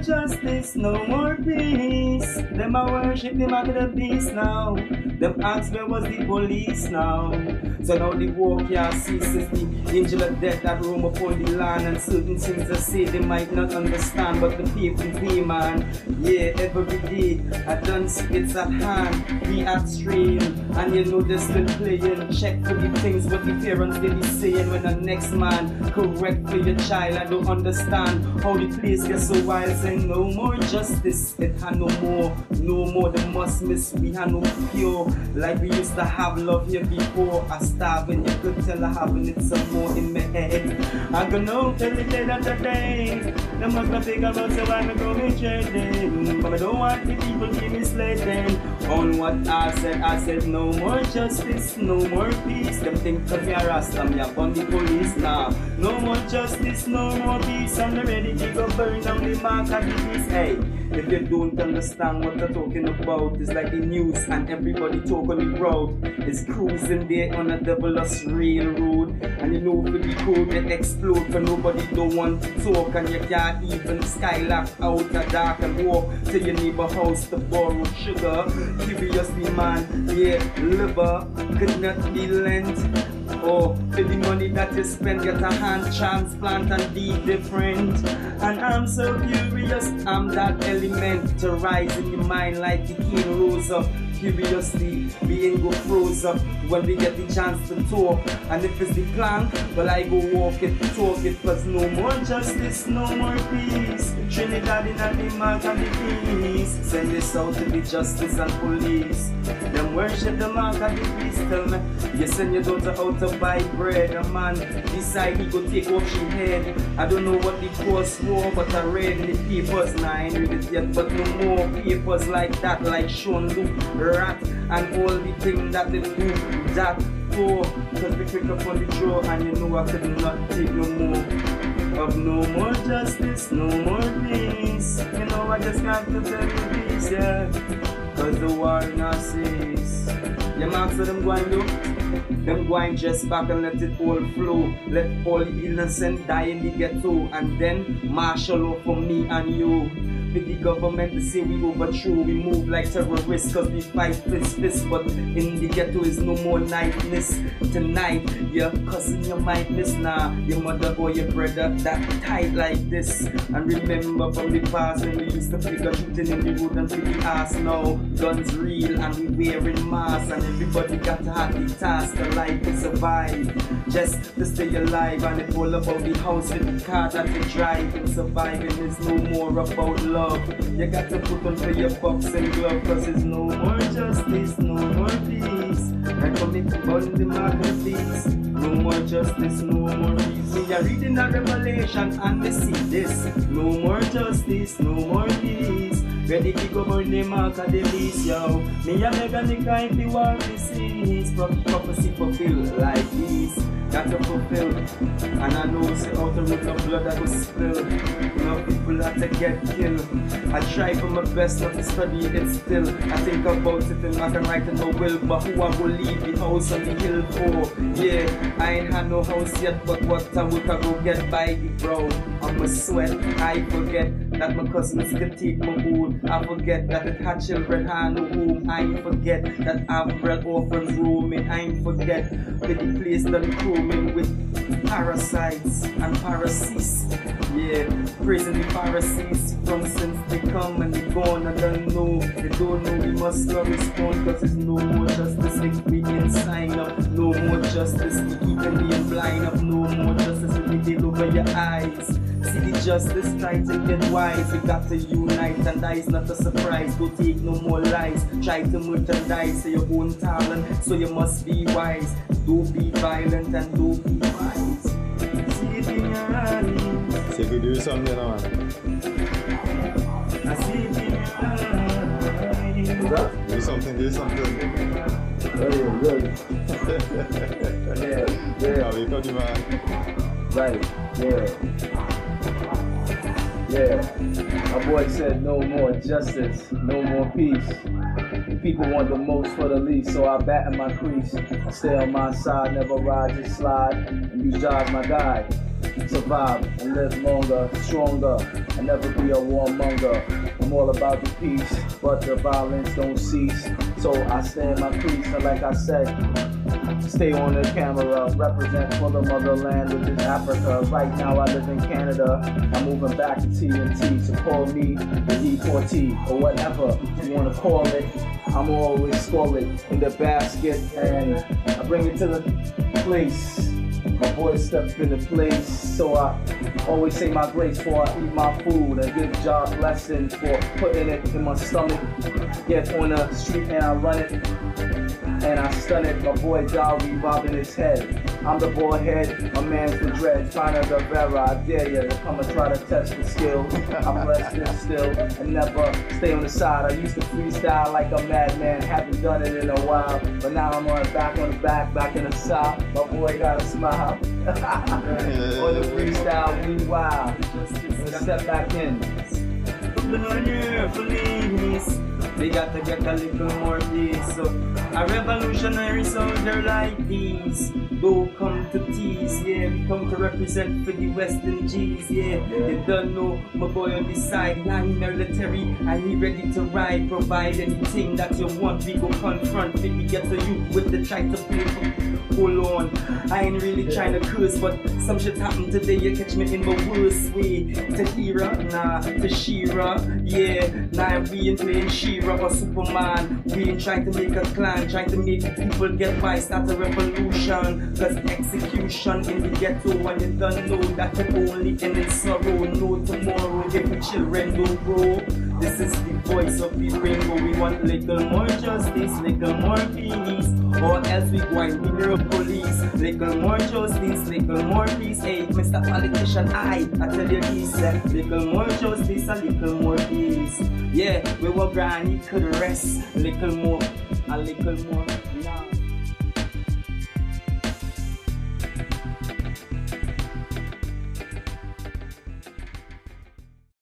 justice, no more peace. Them a worship the mark of the beast now. Them ask where was the police now. So now the war can't cease. It's the angel of death that roam upon the land. And certain things I say they might not understand, but the people be man. Yeah, every day I done see it's at hand. Be at stream, and you know they're still playing. Check for the things what the parents they be saying. When the next man correct for your child, I don't understand how the place gets so wild. Saying no more justice, it had no more. No more, they must miss. We had no pure. Like we used to have love here before. I starving, you could tell I having it some more in my head. I go no till the day of the day. They must not figure out so I'm going trading. But I don't want the people to be misled. On what I said no more justice, no more peace. Them think of me a rasta, me upon the police now. No more justice, no more peace. I'm ready to go burn down the mark of the beast. Hey, if you don't understand what they're talking about, it's like the news and everybody talk on the road. It's cruising there on a devilous railroad. And you know for the code they explode, for nobody don't want to talk. And you can't even skylark out the dark and walk to your neighbor house to borrow sugar. Curiously man, yeah, liver could not be lent. Oh, for the money that you spend, get a hand transplant and be different. And I'm so curious, I'm that element to rise in your mind like the king rose up. Curiously, being go froze up when we get the chance to talk. And if it's the plan, well I go walk it, talk it. Cause no more justice, no more peace. Trinidad in the mark and the peace. Send this out to the justice and police. Them worship the mark and the beast. Tell me, you send your daughter out to buy bread. A man decide he go take off your head. I don't know what the course for, but I read in the papers. Now I ain't read it yet, but no more papers like that, like Sean Luke, Rat, and all the things that they do that for. Cause we pick up on the draw, and you know I could not take no more. Of no more justice, no more peace. You know I just got to tell you this, yeah. Cause the war not cease. You mark so them going do? Them going just back and let it all flow. Let all the innocent die in the ghetto. And then martial law for me and you. With the government to say we overthrow, we move like terrorists cause we fight fist. But in the ghetto is no more nightness. Tonight, your cousin you might miss now. Your mother or your brother that tight like this. And remember from the past when we used to figure shooting in the road and pick the ass. Now guns real and we wearing masks. And everybody got to have the task of life to survive. Just to stay alive. And it's all about the house with the car that you drive. And surviving is no more about love. You got to put on for your boxing glove. Cause it's no more justice, no more peace. I commit on the mark of peace. No more justice, no more peace. We are reading the Revelation and we see this. No more justice, no more peace. Ready to go burn the mark of the beast, yo. Me a beg and the kind the war disease. Prophecy fulfilled like this. Got to fulfill. And I know it's out the root of blood that was spilled. Enough people have to get killed. I try for my best not to study it still. I think about it and I can write in my will. But who I will leave the house on the hill for? Yeah, I ain't had no house yet. But what I will go get by the bro. I'm a sweat, I forget that my cousins could take my food. I forget that it had children had no home. I ain't forget that I've bred orphans roaming. I ain't forget that the place done roaming with parasites and parasites. Yeah, praising the Pharisees from since they come and they gone. I don't know, they don't know we must not respond. Cause there's no more justice if we can sign up. No more justice, we keeping being blind up. No more justice if we did over your eyes. See the justice, try to get wise. We got to unite and that is not a surprise. Don't take no more lies. Try to merchandise your own talent, so you must be wise. Don't be violent and don't be wise. See it in your eyes. See if we do something, man. I see it in your eyes. Do something, do something. Good. Yeah. How we got you, man? Right, yeah. My boy said no more justice, no more peace. The people want the most for the least, so I batten my crease. I stay on my side, never ride, just slide, and use God's my guide. survive and live longer, stronger, and never be a warmonger. I'm all about the peace, but the violence don't cease. So I stay in my crease, and like I said, stay on the camera, represent for the motherland, which is Africa. Right now I live in Canada. I'm moving back to TNT, so call me the deportee, or whatever you want to call it. I'm always score it in the basket, and I bring it to the place. My boy steps into place, so I always say my grace before I eat my food, and give God blessings for putting it in my stomach. Get on the street and I run it, and I stun it. My boy Dowry bobbing his head. I'm the bald head, a man's with dreads, Finer the Vera. I dare you to come and try to test the skill. I'm blessed still and never stay on the side. I used to freestyle like a madman, haven't done it in a while, but now I'm back on the back in the side. My boy got a smile. On the freestyle, we wild. Let's step back in. Police. They got to get a little more peace. So a revolutionary soldier like these don't come to tease, yeah. We come to represent for the Western G's, yeah. You don't know my boy on this side. Yeah, he military and he ready to ride. Provide anything that you want. We go confront. We get to you with the try to play. Hold on, I ain't really trying to curse, but some shit happened today. You catch me in my worst way. Tahira, nah, Tashira, yeah. Nah, we ain't playing Shira or Superman. We ain't trying to make a clan, trying to make people get wise, start a revolution. Cause execution in the ghetto, and you don't know that you're only in its sorrow. No tomorrow if the children don't grow. This is the voice of the Ringo. We want little more justice, little more peace, or else we going to be police. Little more justice, little more peace. Hey, Mr. Politician, I tell you this, little more justice, a little more peace. Yeah, we were granny could rest, little more, a little more. Now.